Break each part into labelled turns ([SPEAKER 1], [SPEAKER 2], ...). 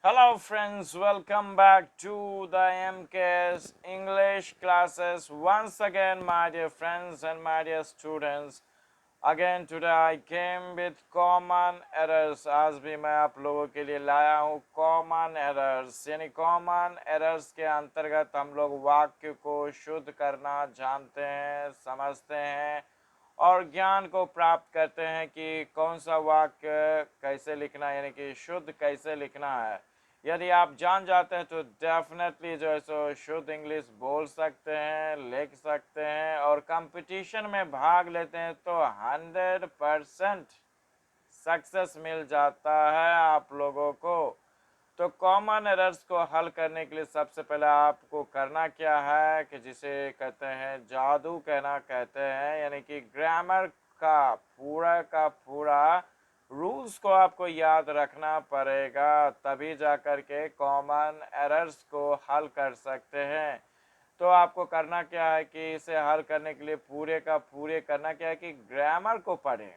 [SPEAKER 1] Hello friends, welcome back to the MKS English classes once again, my dear friends and my dear students. Again today I came with common errors. आज भी मैं आप लोगों के लिए लाया हूँ common errors, यानी common errors के अंतर्गत हम लोग वाक्य को शुद्ध करना जानते हैं, समझते हैं और ज्ञान को प्राप्त करते हैं कि कौन सा वाक्य कैसे लिखना है, यानी कि शुद्ध कैसे लिखना है। यदि आप जान जाते हैं तो डेफिनेटली जो है सो शुद्ध इंग्लिश बोल सकते हैं, लिख सकते हैं और कंपटीशन में भाग लेते हैं तो 100% सक्सेस मिल जाता है आप लोगों को। तो कॉमन एरर्स को हल करने के लिए सबसे पहले आपको करना क्या है कि जिसे कहते हैं जादू कहना कहते हैं, यानी कि ग्रामर का पूरा रूल्स को आपको याद रखना पड़ेगा, तभी जाकर के कॉमन एरर्स को हल कर सकते हैं। तो आपको करना क्या है कि इसे हल करने के लिए पूरे का पूरे करना क्या है कि ग्रामर को पढ़ें,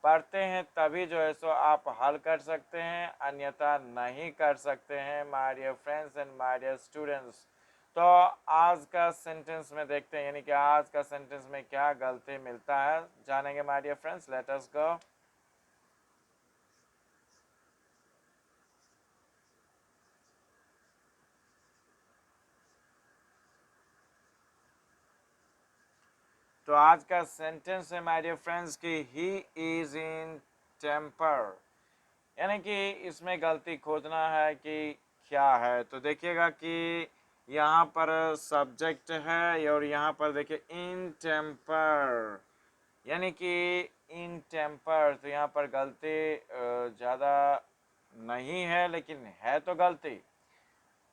[SPEAKER 1] पढ़ते हैं तभी जो है सो आप हल कर सकते हैं, अन्यथा नहीं कर सकते हैं my dear friends and my dear students. तो आज का सेंटेंस में देखते हैं, यानी कि आज का सेंटेंस में क्या गलती मिलता है जानेंगे my dear friends. Let us go. तो आज का सेंटेंस है माय डियर फ्रेंड्स कि ही इज इन टेम्पर, यानी कि इसमें गलती खोजना है कि क्या है। तो देखिएगा कि यहाँ पर सब्जेक्ट है और यहाँ पर देखिए इन टेम्पर, यानी कि इन टेम्पर, तो यहाँ पर गलती ज़्यादा नहीं है लेकिन है तो गलती।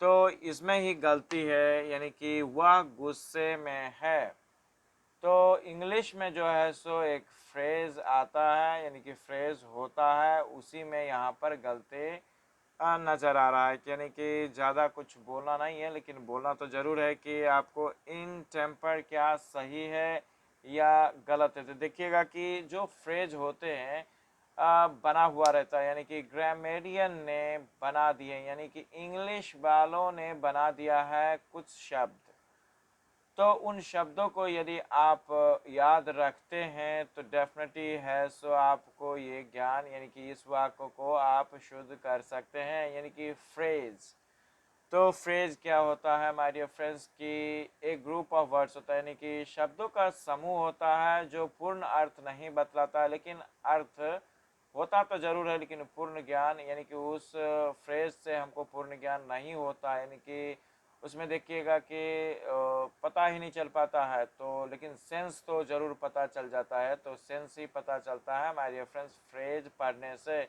[SPEAKER 1] तो इसमें ही गलती है, यानी कि वह गुस्से में है। तो इंग्लिश में जो है सो एक फ्रेज आता है, यानी कि फ्रेज होता है, उसी में यहाँ पर गलती नज़र आ रहा है, यानी कि ज़्यादा कुछ बोलना नहीं है लेकिन बोलना तो ज़रूर है कि आपको इन टेम्पर क्या सही है या गलत है। तो देखिएगा कि जो फ्रेज होते हैं बना हुआ रहता है, यानी कि ग्रामेरियन ने बना दिए, यानी कि इंग्लिश वालों ने बना दिया है कुछ शब्द। तो उन शब्दों को यदि आप याद रखते हैं तो डेफिनेटली है सो आपको ये ज्ञान, यानी कि इस वाक्य को आप शुद्ध कर सकते हैं, यानी कि फ्रेज। तो फ्रेज क्या होता है माय डियर फ्रेंड्स कि एक ग्रुप ऑफ वर्ड्स होता है, यानी कि शब्दों का समूह होता है जो पूर्ण अर्थ नहीं बतलाता है, लेकिन अर्थ होता तो जरूर है लेकिन पूर्ण ज्ञान, यानी कि उस फ्रेज से हमको पूर्ण ज्ञान नहीं होता, यानी कि उसमें देखिएगा कि पता ही नहीं चल पाता है, तो लेकिन सेंस तो ज़रूर पता चल जाता है। तो सेंस ही पता चलता है माय डियर फ्रेंड्स फ्रेज पढ़ने से।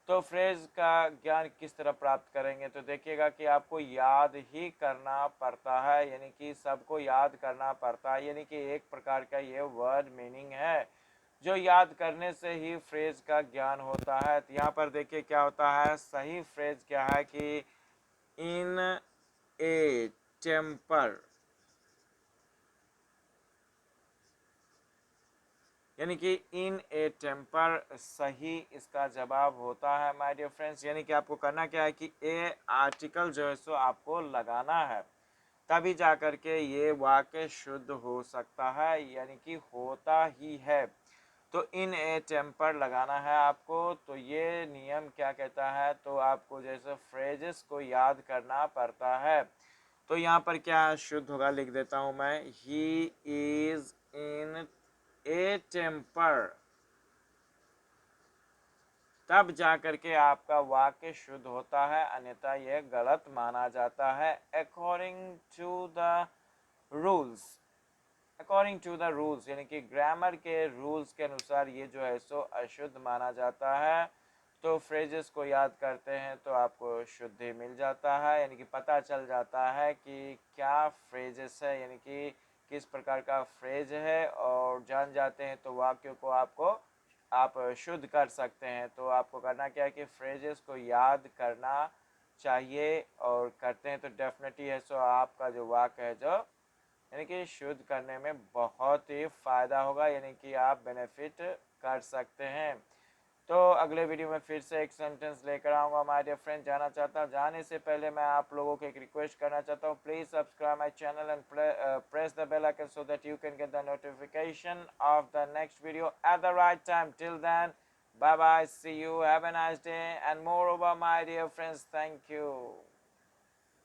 [SPEAKER 1] तो फ्रेज का ज्ञान किस तरह प्राप्त करेंगे, तो देखिएगा कि आपको याद ही करना पड़ता है, यानी कि सबको याद करना पड़ता है, यानी कि एक प्रकार का ये वर्ड मीनिंग है जो याद करने से ही फ्रेज का ज्ञान होता है। तो यहाँ पर देखिए क्या होता है, सही फ्रेज क्या है कि इन ए टेम्पर, यानी कि इन ए टेम्पर सही इसका जवाब होता है माय डियर फ्रेंड्स। यानी कि आपको करना क्या है कि ए आर्टिकल जो है सो आपको लगाना है, तभी जाकर के ये वाक्य शुद्ध हो सकता है, यानी कि होता ही है। तो इन ए टेम्पर लगाना है आपको। तो ये नियम क्या कहता है, तो आपको जैसे फ्रेजेस को याद करना पड़ता है। तो यहाँ पर क्या शुद्ध होगा लिख देता हूँ मैं, he is in A temper, तब जाकर के आपका वाक्य शुद्ध होता है, अन्यथा यह गलत माना जाता है। According to the rules, according to the rules, यानी कि ग्रामर के रूल्स के अनुसार ये जो है सो अशुद्ध माना जाता है। तो फ्रेजेस को याद करते हैं तो आपको शुद्धि मिल जाता है, यानी कि पता चल जाता है कि क्या फ्रेजेस है, यानी कि किस प्रकार का फ्रेज है, और जान जाते हैं तो वाक्य को आप शुद्ध कर सकते हैं। तो आपको करना क्या है कि फ्रेजेस को याद करना चाहिए, और करते हैं तो डेफिनेटली है सो आपका जो वाक्य है जो, यानी कि शुद्ध करने में बहुत ही फ़ायदा होगा, यानी कि आप बेनिफिट कर सकते हैं। तो अगले वीडियो में फिर से एक सेंटेंस लेकर आऊँगा माय डियर फ्रेंड। जाने से पहले मैं आप लोगों को एक रिक्वेस्ट करना चाहता हूँ, please subscribe my channel and press the bell icon so that you can get the notification of the next video at the right time. Till then, bye bye, see you, have a nice day, and moreover my dear friends, thank you.